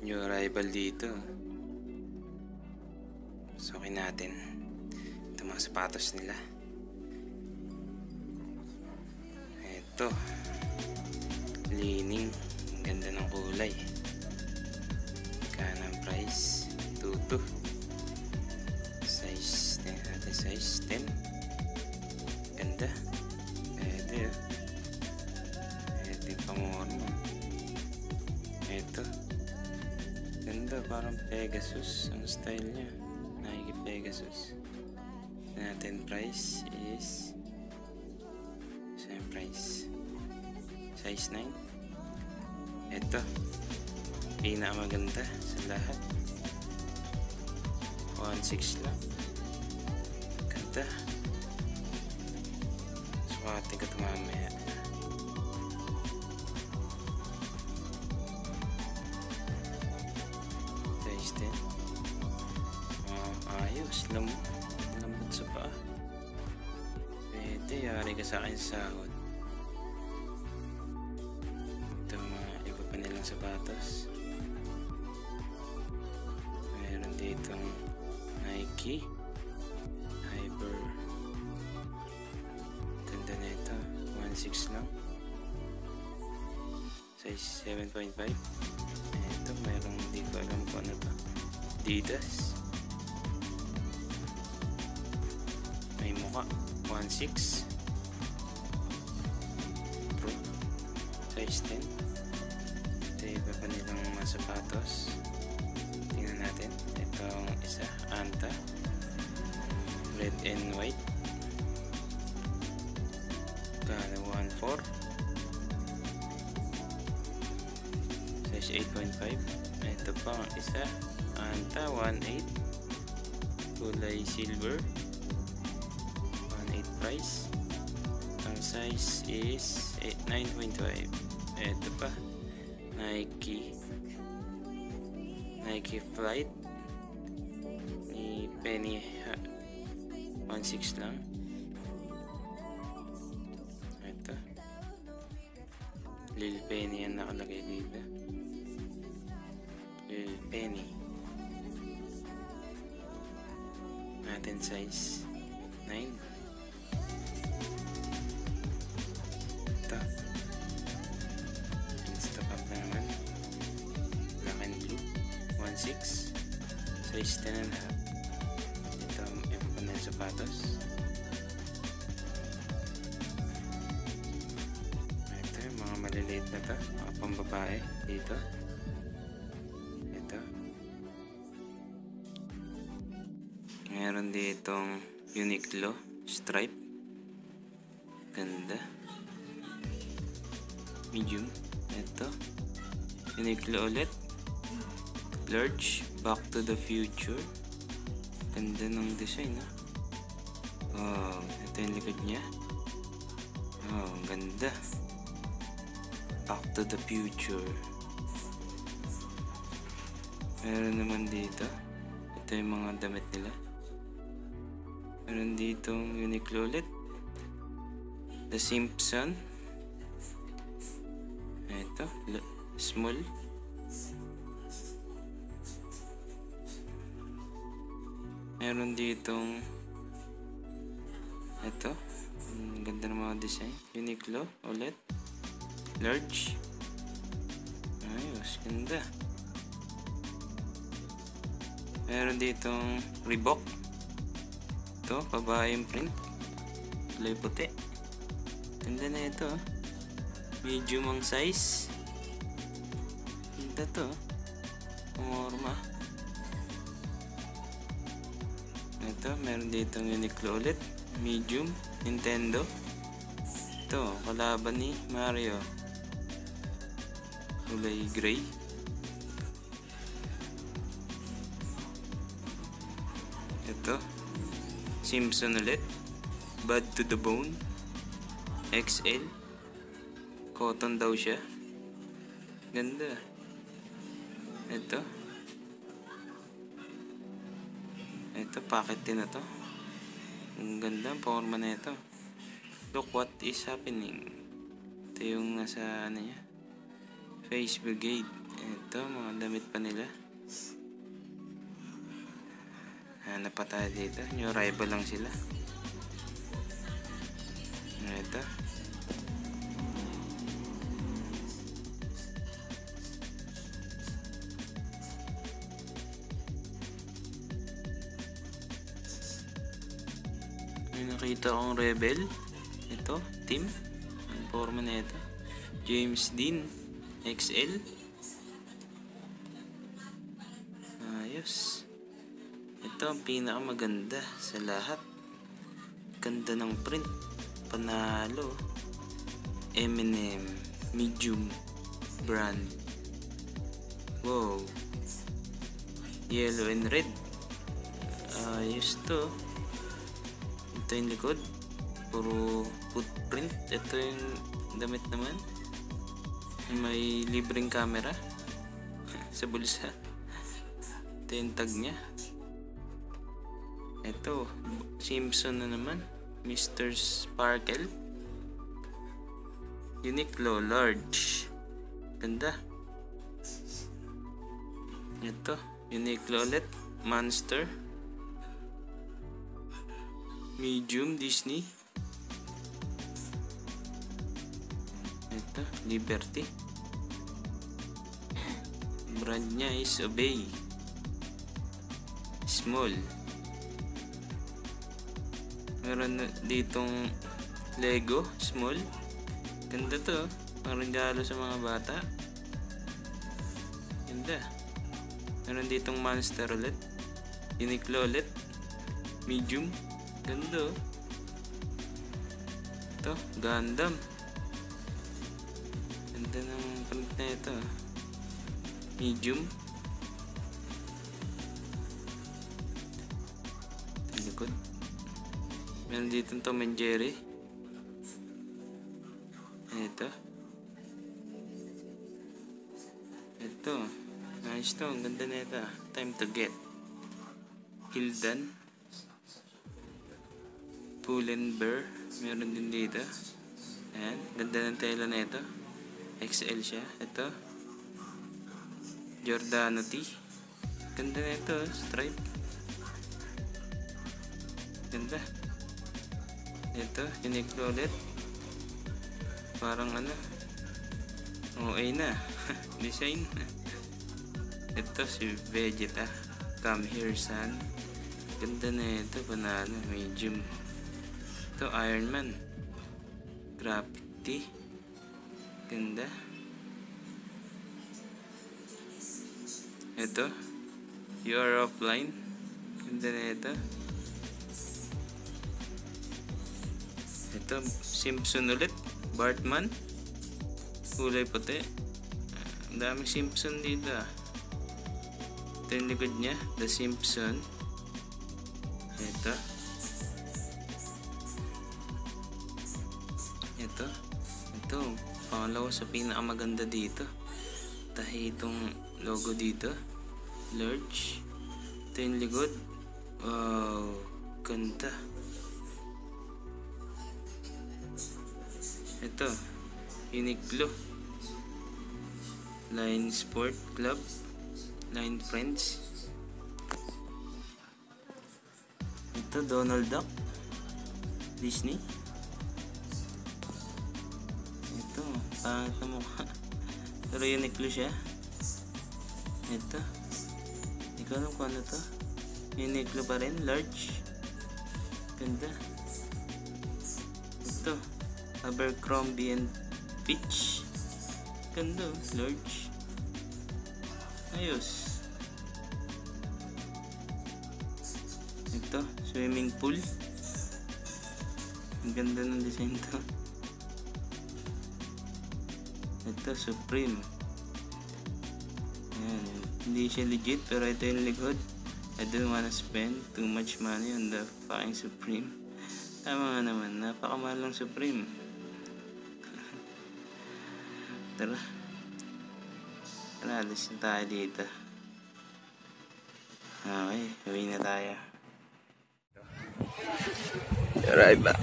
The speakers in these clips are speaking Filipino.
New arrival dito. Sukin natin. Ito mga sapatos nila. Ito. Lining. Ang ganda ng kulay. Kanang price. 22. Size 10 natin. Size 10. Ganda. Pwede yun. Pwede pangorma. Ito. Ganda, parang Pegasus ang style niya. Nike Pegasus. Natin price is same price. Size 9. Ito. Pinakamaganda sa lahat. 1.6 lang. Ganda. Sukatin ko ito mamaya. Ayos, lambot sa paa. Pwede, yari ka sa akin sa sahod. Ito mga iba pa nilang sapatos. Meron ditong Nike Hyper. Ganda na ito, 1.6 lang. Size 7.5. Ito, merong hindi ko alam kung ano to. Adidas. May mukha. 1.6 Pro. Size 10. Ito iba pa nilang mga sapatos. Tingnan natin. Itong isa. Anta. Red and white. Kala 1.4. Size 8.5. Ito pa ang isa. Anta 1.8. Kulay silver. Price. Ang size is 9.5. Ito pa. Nike Flight ni Penny 1.6 lang. Ito. Lil Penny yan nakalagay dito. Lil Penny. Natin size 9. Size 10 and a half. Ito ang iba pa na sapatos. Ito yung mga maliliit na to, mga pambabae dito. Ito. Meron ditong Uniqlo stripe. Ganda. Medium. Ito. Uniqlo ulit. Large. Back to the Future. Ganda ng design, ha? Oh, ito yung likod niya. Oh, ganda. Back to the Future. Meron naman dito. Ito yung mga damit nila. Meron ditong Uniqlo ulit. The Simpson. Ito. Small. Meron ditong ito. Ganda ng mga design. Uniqlo ulit. Large. Ayos. Ganda. Meron ditong Reebok. Ito. Babaeng print. Kulay puti. Ganda na ito. Medium ang size. Ganda to. Umorma. Ito, meron ditong Uniqlo ulit. Medium. Nintendo. Ito, kalaban ni Mario. Kulay gray. Ito. Simpson ulit. Bad to the Bone. XL. Cotton daw siya. Ganda. Ito. Ito, packet din na to. Ang ganda ang forma na ito. Look what is happening. Ito yung nasa ano niya. Face Brigade. Ito. Ito, mga damit pa nila. Hanap pa tayo dito. New arrival lang sila. Ito. May nakita akong rebel. Ito, team. Ang forma na ito. James Dean XL. Ayos. Ito ang pinakamaganda sa lahat. Ganda ng print. Panalo. M&M medium brand. Wow. Yellow and red. Ayos to. Ito yung likod. Puro footprint. Ito yung damit naman. May libreng camera sa bulsa. Ito yung tag nya. Ito, Simpson na naman. Mr. Sparkle. Uniqlo large. Ganda. Ito, Uniqlo ulit. Monster. Medium Disney. Ito, Liberty. Brand nya is Obey. Small. Meron ditong Lego small. Ganda to. Parang regalo sa mga bata. Ganda. Meron ditong Monster ulit. Uniqlo ulit. Medium. Ganda. Ito, Gundam. Ganda ng print na ito. Medium. Likod. Meron dito Tom and Jerry. Ito. Ito. Nice to. Ang ganda na ito. Time to get. Hildan. Pull and Bear. Meron din dito. Ayan. Ganda ng tela na ito. XL siya. Ito. Giordano T. Ganda na ito. Stripe. Ganda. Ito, Uniqlo ulit. Parang ano, OA na. Design. Ito si Vegeta. Come here, son. Ganda na ito. Panalo. Medium. Ito, Iron Man. Graffiti. Ganda. Ito, You Are Offline. Ganda na ito. Ito, Simpson ulit. Bartman. Kulay puti. Ang daming Simpson dito. Ito yung likod niya. The Simpson. Ito. Ito. Ito. Pangalawa sa pinakamaganda dito. Tahi itong logo dito. Large. Ito yung likod. Wow. Ganda. Ito, Uniqlo Line Sport Club, Line Friends. Ito, Donald Duck Disney. Ito, pangit na mukha. Pero Uniqlo siya. Ito, hindi ko alam kung ano to. Uniqlo pa rin, large. Ganda. Ito, Abercrombie and Fitch. Ganda, large. Ayos. Ito, swimming pool. Ang ganda ng design to. Ito, Supreme. Ayan. Hindi siya legit, pero ito yung likod. I don't wanna spend too much money on the fucking Supreme. Tama nga naman, napakamahal ng Supreme. Tara. Alis na tayo dito. Okay, uwi na tayo. Arrive back.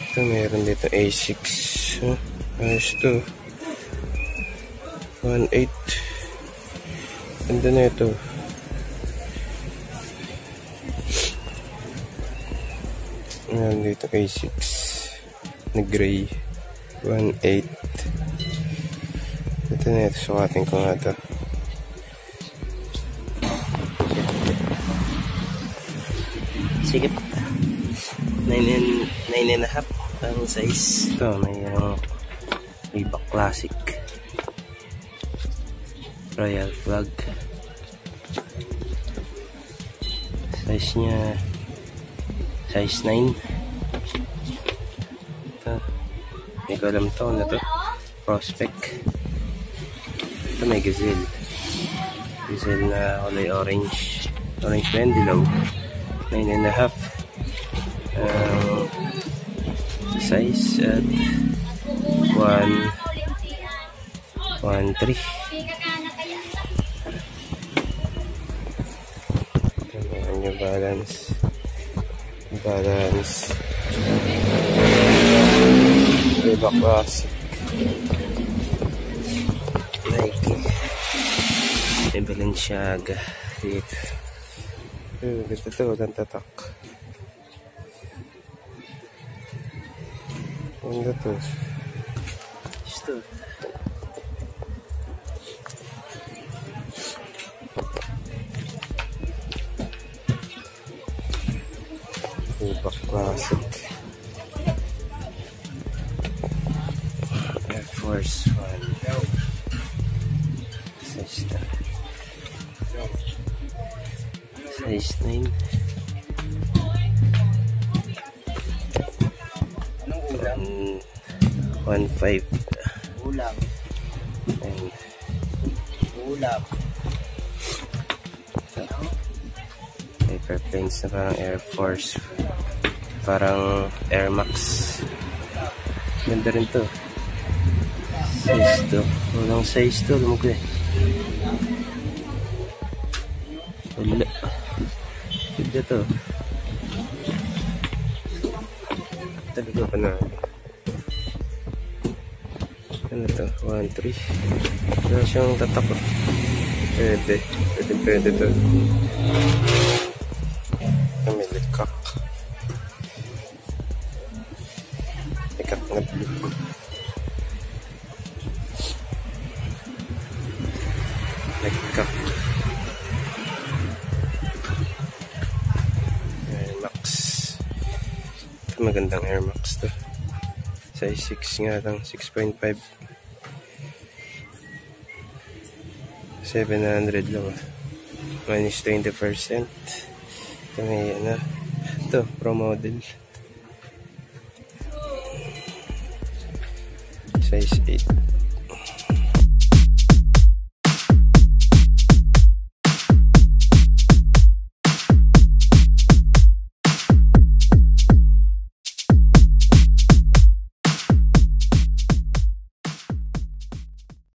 Ito, meron dito A6. Ayos to. 1.8. Ganda na ito. Ayan, dito kay 6 na gray. 1.8. Ito na ito. Sukatin ko nga ito. Sige pa. 9.5 ang size. Ito, mayroong Reebok Classic Royal Flag. Size nya size 9. Ito, hindi ko alam ito na to. Prospect. Ito may gazelle. Gazelle na kulay orange. Orange ba yun? Dilaw. 9.5 size at 1.3. Tingnan nyo balance Reebok Classic Nike. May Balenciaga dito. Ganda ito, walang tatak. Ganda ito. Ito. Reebok Classic Air Force 1 size 9. Anong ulam? 1.5 ulam. And ulam. Paper planes na parang Air Force, parang Air Max. Ganda rin to. Size to. Walang size to. Alam ko eh. Wala. Ganda to. Talaga pa na. Ano to? 1.3. Wala siyang tatak. Pwede to. May likak. Likak na blue. Likak. Air Max. Ito magandang Air Max to. Size 6 nga lang. 6.5. 700 lang. Minus 20%. Ito may ano. Ito, pro model. Size 8.